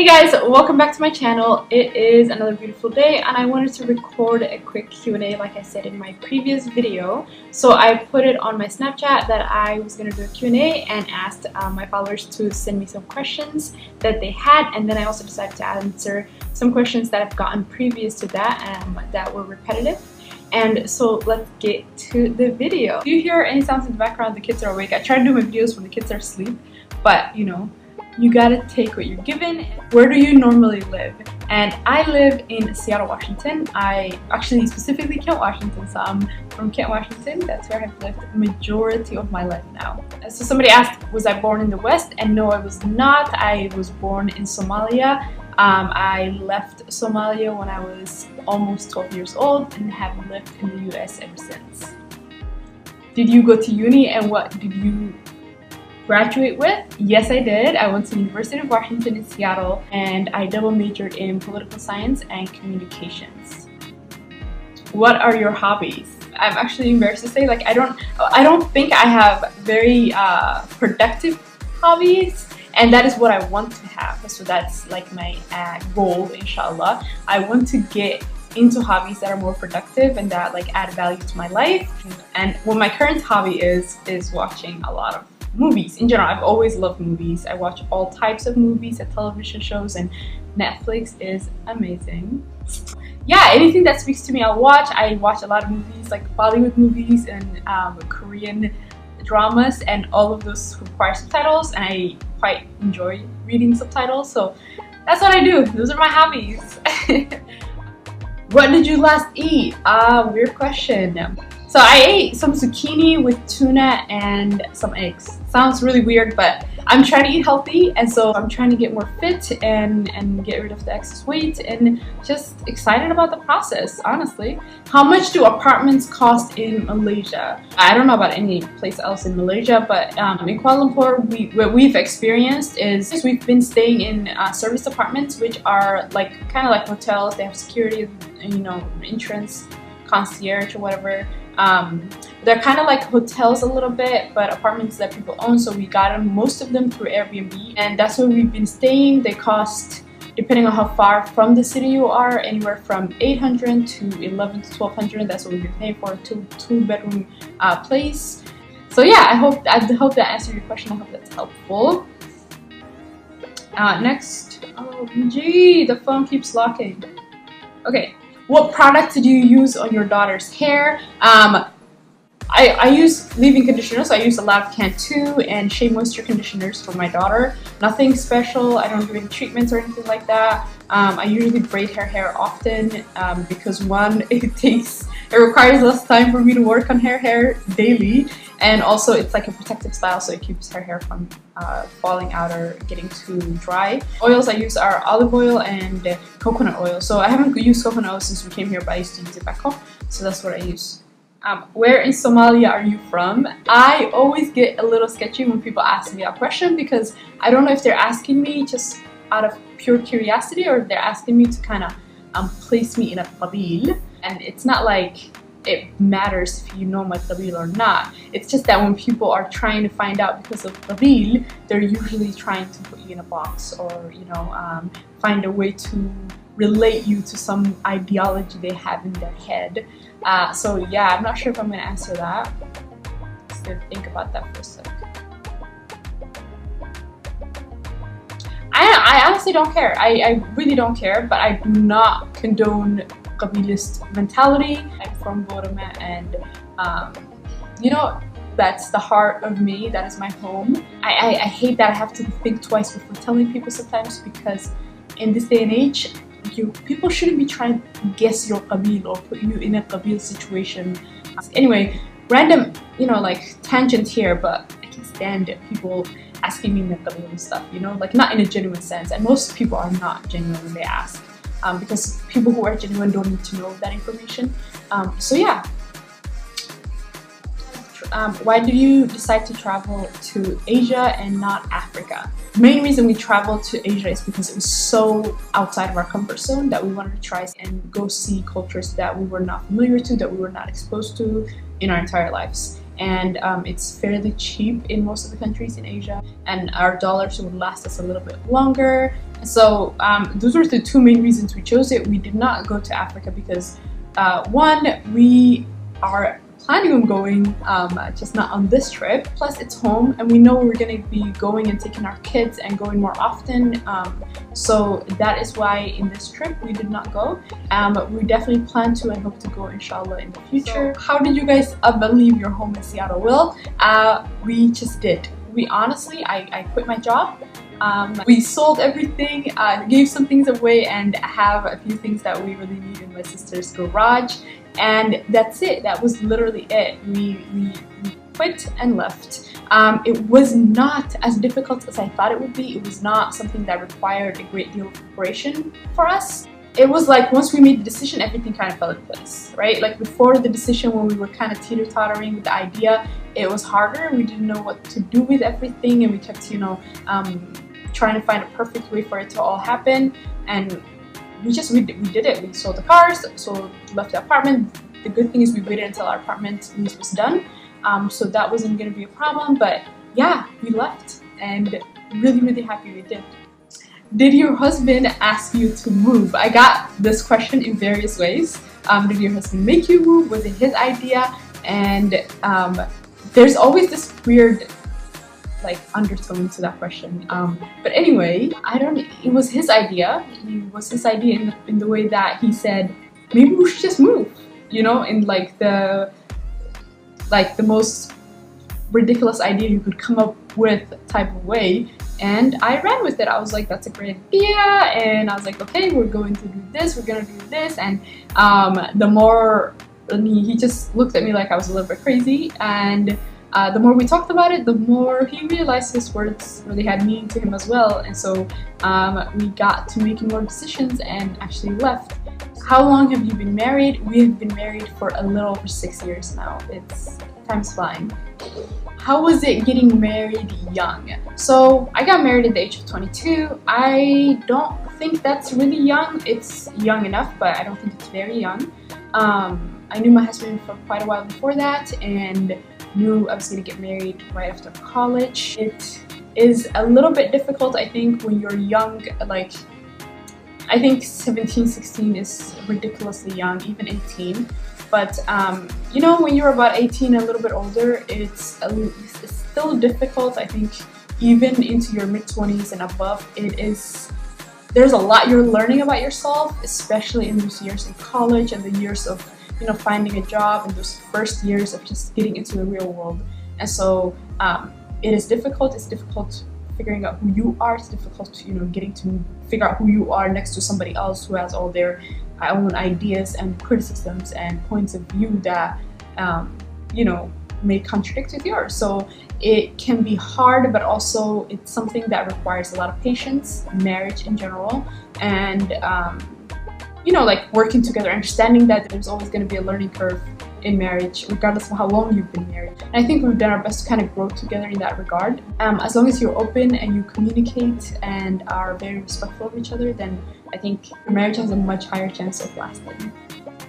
Hey guys, welcome back to my channel. It is another beautiful day and I wanted to record a quick Q&A like I said in my previous video. So I put it on my Snapchat that I was going to do a Q&A and asked my followers to send me some questions that they had, and then I also decided to answer some questions that I've gotten previous to that that were repetitive. And so let's get to the video. If you hear any sounds in the background, the kids are awake. I try to do my videos when the kids are asleep, but you know, you gotta take what you're given. Where do you normally live? And I live in Seattle, Washington. I actually specifically Kent, Washington, so I'm from Kent, Washington. That's where I've lived the majority of my life now. So somebody asked, was I born in the West? And no, I was not. I was born in Somalia. I left Somalia when I was almost 12 years old and have lived in the US ever since. Did you go to uni, and what did you graduate with? Yes, I did. I went to the University of Washington in Seattle and I double majored in political science and communications. What are your hobbies? I'm actually embarrassed to say, like, I don't think I have very productive hobbies, and that is what I want to have. So that's like my goal, inshallah. I want to get into hobbies that are more productive and that like add value to my life. And what my current hobby is watching a lot of movies. In general, I've always loved movies. I watch all types of movies and television shows, and Netflix is amazing. Yeah, anything that speaks to me I'll watch. I watch a lot of movies, like Bollywood movies and Korean dramas, and all of those require subtitles, and I quite enjoy reading subtitles, so that's what I do. Those are my hobbies. What did you last eat? Weird question. So I ate some zucchini with tuna and some eggs. Sounds really weird, but I'm trying to eat healthy, and so I'm trying to get more fit and get rid of the excess weight, and just excited about the process, honestly. How much do apartments cost in Malaysia? I don't know about any place else in Malaysia, but in Kuala Lumpur, what we've experienced is we've been staying in service apartments, which are like kind of like hotels. They have security, you know, entrance, concierge or whatever. They're kind of like hotels a little bit, but apartments that people own, so we got them, most of them, through Airbnb, and that's where we've been staying. They cost, depending on how far from the city you are, anywhere from 800 to 11 to 1200. That's what we've been paying for a two-bedroom place. So yeah, I hope that answered your question. I hope that's helpful. Next, oh gee, the phone keeps locking. Okay. What product did you use on your daughter's hair? I use leave-in conditioner, so I use a lot of Cantu and Shea Moisture conditioners for my daughter. Nothing special. I don't do any treatments or anything like that. I usually braid her hair often because one, it requires less time for me to work on her hair daily, and also it's like a protective style, so it keeps her hair from falling out or getting too dry. Oils I use are olive oil and coconut oil. So I haven't used coconut oil since we came here, but I used to use it back home, so that's what I use. Where in Somalia are you from? I always get a little sketchy when people ask me that question, because I don't know if they're asking me just out of pure curiosity or if they're asking me to kind of place me in a qabil. And it's not like it matters if you know my qabil or not. It's just that when people are trying to find out because of qabil, they're usually trying to put you in a box, or you know, find a way to relate you to some ideology they have in their head. So yeah, I'm not sure if I'm going to answer that. Let's think about that for a sec. I honestly don't care. I really don't care, but I do not condone Qabilist mentality. I'm from Boroma, and you know, that's the heart of me. That is my home. I hate that I have to think twice before telling people sometimes, because in this day and age, people shouldn't be trying to guess your qabil or put you in a qabil situation. Anyway, random, you know, like tangent here, but I can't stand people asking me in the qabil and stuff, you know, like not in a genuine sense. And most people are not genuine when they ask, because people who are genuine don't need to know that information. So yeah. Why did you decide to travel to Asia and not Africa? The main reason we traveled to Asia is because it was so outside of our comfort zone that we wanted to try and go see cultures that we were not familiar to, that we were not exposed to in our entire lives. and it's fairly cheap in most of the countries in Asia, and our dollars would last us a little bit longer. So those were the two main reasons we chose it. We did not go to Africa because one, we are planning on going, just not on this trip. Plus it's home and we know we're gonna be going and taking our kids and going more often. So that is why in this trip we did not go. We definitely plan to and hope to go inshallah in the future. So how did you guys leave your home in Seattle? Well, we just did. We honestly, I quit my job. We sold everything, gave some things away, and have a few things that we really need in my sister's garage, and that's it. That was literally it. We quit and left. It was not as difficult as I thought it would be. It was not something that required a great deal of preparation for us. It was like once we made the decision, everything kind of fell in place, right? Like before the decision, when we were kind of teeter-tottering with the idea, it was harder. We didn't know what to do with everything, and we kept, you know, trying to find a perfect way for it to all happen. And we did it. We sold the cars, left the apartment. The good thing is we waited until our apartment lease was done, so that wasn't going to be a problem. But yeah, we left, and really happy we did. Did your husband ask you to move? I got this question in various ways. Did your husband make you move? Was it his idea? And there's always this weird like undertone to that question. But anyway, it was his idea. It was his idea in the way that he said, maybe we should just move, you know, in like the most ridiculous idea you could come up with type of way. And I ran with it. I was like, that's a great idea. And I was like, okay, we're going to do this, we're gonna do this. And the more he just looked at me like I was a little bit crazy. And the more we talked about it, the more he realized his words really had meaning to him as well. And so we got to making more decisions and actually left. How long have you been married? We have been married for a little over 6 years now. Time's flying. How was it getting married young? So I got married at the age of 22. I don't think that's really young. It's young enough, but I don't think it's very young. I knew my husband for quite a while before that, and knew I was going to get married right after college. It is a little bit difficult, I think, when you're young. Like, I think 17, 16 is ridiculously young, even 18. But you know, when you're about 18, a little bit older, it's still difficult. I think even into your mid-20s and above, there's a lot you're learning about yourself, especially in those years in college and the years of, you know, finding a job and those first years of just getting into the real world. And so it is difficult. It's difficult figuring out who you are. It's difficult, you know, getting to figure out who you are next to somebody else who has all their own ideas and criticisms and points of view that you know, may contradict with yours. So it can be hard, but also it's something that requires a lot of patience, marriage in general, and you know, like working together, understanding that there's always going to be a learning curve in marriage, regardless of how long you've been married. And I think we've done our best to kind of grow together in that regard. As long as you're open and you communicate and are very respectful of each other, then I think your marriage has a much higher chance of lasting.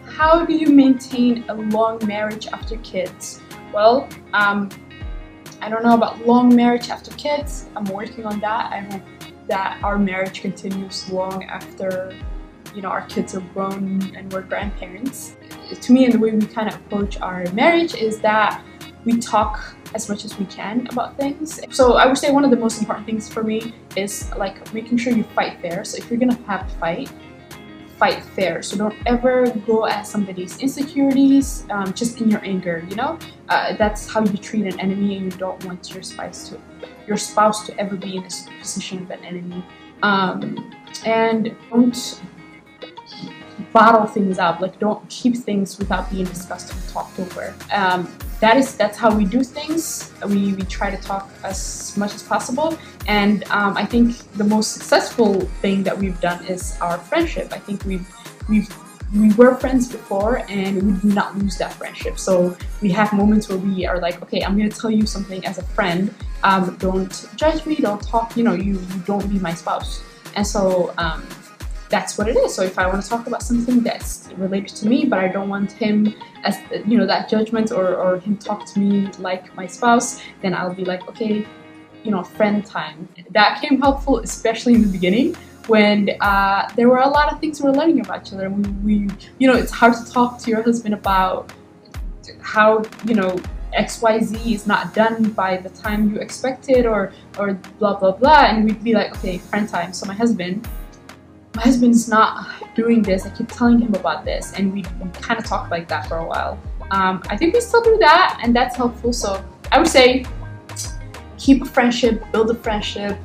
How do you maintain a long marriage after kids? Well, I don't know about long marriage after kids. I'm working on that. I hope that our marriage continues long after, you know, our kids are grown and we're grandparents. To me, and the way we kind of approach our marriage is that we talk as much as we can about things. So I would say one of the most important things for me is like making sure you fight fair. So if you're gonna have a fight fair. So don't ever go at somebody's insecurities just in your anger, you know? That's how you treat an enemy, and you don't want your spouse to ever be in this position of an enemy. And don't bottle things up. Like, don't keep things without being discussed and talked over. That's how we do things. We try to talk as much as possible, and I think the most successful thing that we've done is our friendship. I think we were friends before, and we did not lose that friendship. So we have moments where we are like, okay, I'm gonna tell you something as a friend. Don't judge me. Don't talk. You know, you don't be my spouse. And so that's what it is. So if I want to talk about something that's related to me, but I don't want him as, you know, that judgment, or him talk to me like my spouse, then I'll be like, okay, you know, friend time. That came helpful, especially in the beginning when there were a lot of things we were learning about each other. We you know, it's hard to talk to your husband about how, you know, XYZ is not done by the time you expected, or blah blah blah, and we'd be like, okay, friend time. So my husband's not doing this, I keep telling him about this, and we kind of talk like that for a while. I think we still do that, and that's helpful. So I would say keep a friendship, build a friendship,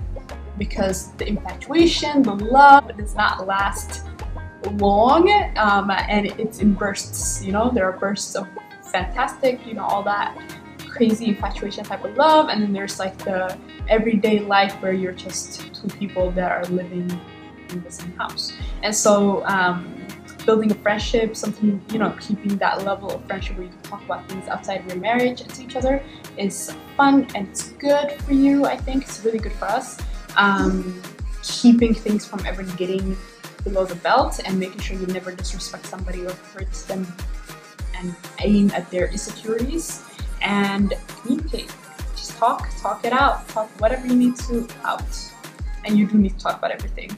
because the infatuation, the love does not last long, and it's in bursts. You know, there are bursts of fantastic, you know, all that crazy infatuation type of love, and then there's like the everyday life where you're just two people that are living in the same house. And so building a friendship, something, you know, keeping that level of friendship where you can talk about things outside of your marriage to each other is fun, and it's good for you. I think it's really good for us. Keeping things from ever getting below the belt, and making sure you never disrespect somebody or hurt them, and aim at their insecurities, and communicate. Just talk it out, talk whatever you need to out, and you do need to talk about everything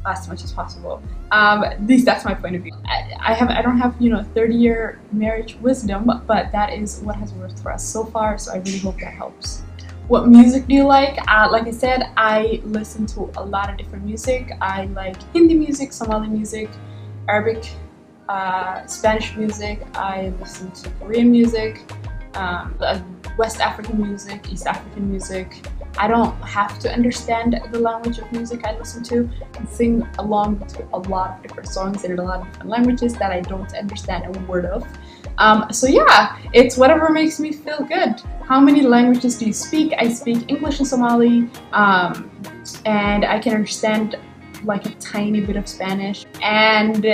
as much as possible. At least that's my point of view. I don't have, you know, 30-year marriage wisdom, but that is what has worked for us so far, so I really hope that helps. What music do you like? Like I said, I listen to a lot of different music. I like Hindi music, Somali music, Arabic, Spanish music. I listen to Korean music, West African music, East African music. I don't have to understand the language of music I listen to. I can sing along to a lot of different songs in a lot of different languages that I don't understand a word of. So yeah, it's whatever makes me feel good. How many languages do you speak? I speak English and Somali, and I can understand like a tiny bit of Spanish, and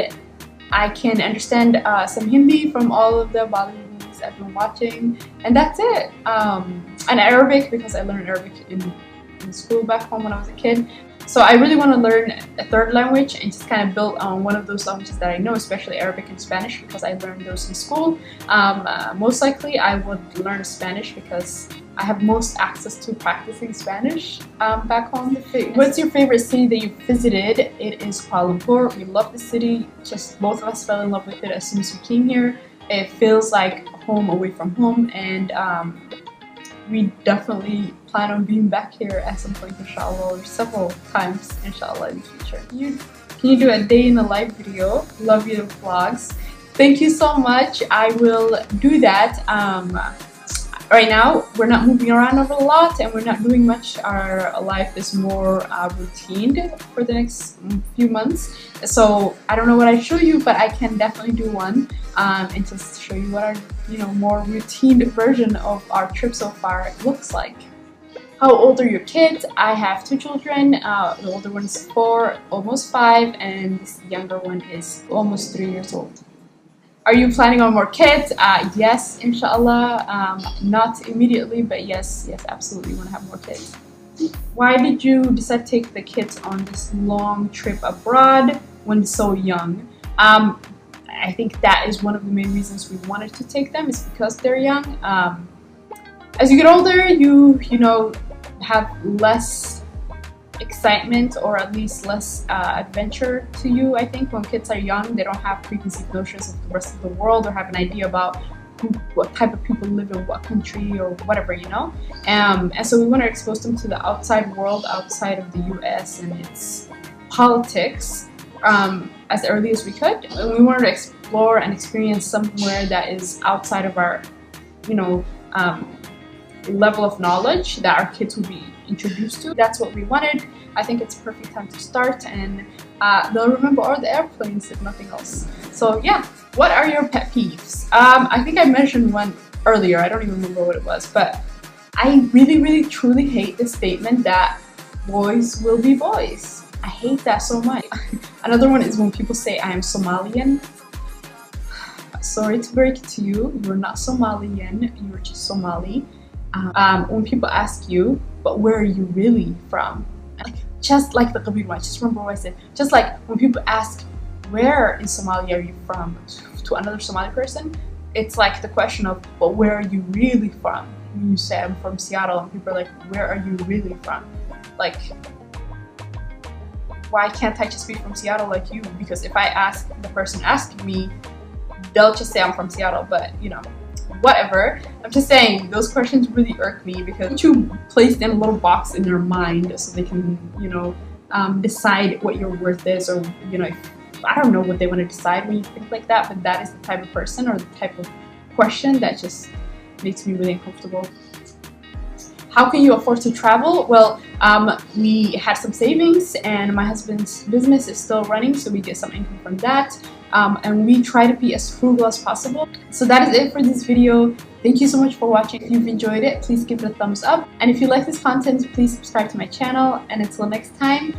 I can understand some Hindi from all of the Bollywood I've been watching, and that's it. And Arabic, because I learned Arabic in school back home when I was a kid. So I really want to learn a third language and just kind of build on one of those languages that I know, especially Arabic and Spanish, because I learned those in school. Most likely I would learn Spanish because I have most access to practicing Spanish back home. What's your favorite city that you visited? It is Kuala Lumpur. We love the city. Just both of us fell in love with it as soon as we came here. It feels like home away from home, and we definitely plan on being back here at some point, inshallah, or several times, inshallah, in the future. Can you do a day in the life video? Love your vlogs. Thank you so much. I will do that. Right now, we're not moving around over a lot, and we're not doing much. Our life is more routine for the next few months. So I don't know what I show you, but I can definitely do one and just show you what our, you know, more routine version of our trip so far looks like. How old are your kids? I have 2 children. The older one is 4, almost 5, and this younger one is almost 3 years old. Are you planning on more kids? Yes, inshallah. Not immediately, but yes, absolutely want to have more kids. Why did you decide to take the kids on this long trip abroad when so young? I think that is one of the main reasons we wanted to take them, is because they're young. As you get older, you know, have less excitement, or at least less adventure to you. I think when kids are young, they don't have preconceived notions of the rest of the world, or have an idea about what type of people live in what country or whatever, you know. And so we want to expose them to the outside world, outside of the US and its politics, as early as we could. And we wanted to explore and experience somewhere that is outside of our, you know, level of knowledge that our kids will be introduced to. That's what we wanted. I think it's a perfect time to start, and they'll remember all the airplanes if nothing else. So yeah, what are your pet peeves? I think I mentioned one earlier, I don't even remember what it was, but I really truly hate the statement that boys will be boys. I hate that so much. Another one is when people say I am Somalian. Sorry to break it to you, you're not Somalian, you're just Somali. When people ask you, but where are you really from? Like, just like the Kabir one, just remember what I said. Just like when people ask, where in Somalia are you from, to another Somali person, it's like the question of, well, where are you really from? When you say I'm from Seattle, and people are like, where are you really from? Like, why can't I just be from Seattle like you? Because if I ask the person asking me, they'll just say I'm from Seattle, but you know, whatever. I'm just saying, those questions really irk me because you place them in a little box in your mind so they can, you know, decide what your worth is, or, you know, I don't know what they want to decide when you think like that, but that is the type of person or the type of question that just makes me really uncomfortable. How can you afford to travel? Well, we had some savings, and my husband's business is still running, so we get some income from that. And we try to be as frugal as possible. So that is it for this video. Thank you so much for watching. If you've enjoyed it, please give it a thumbs up. And if you like this content, please subscribe to my channel. And until next time,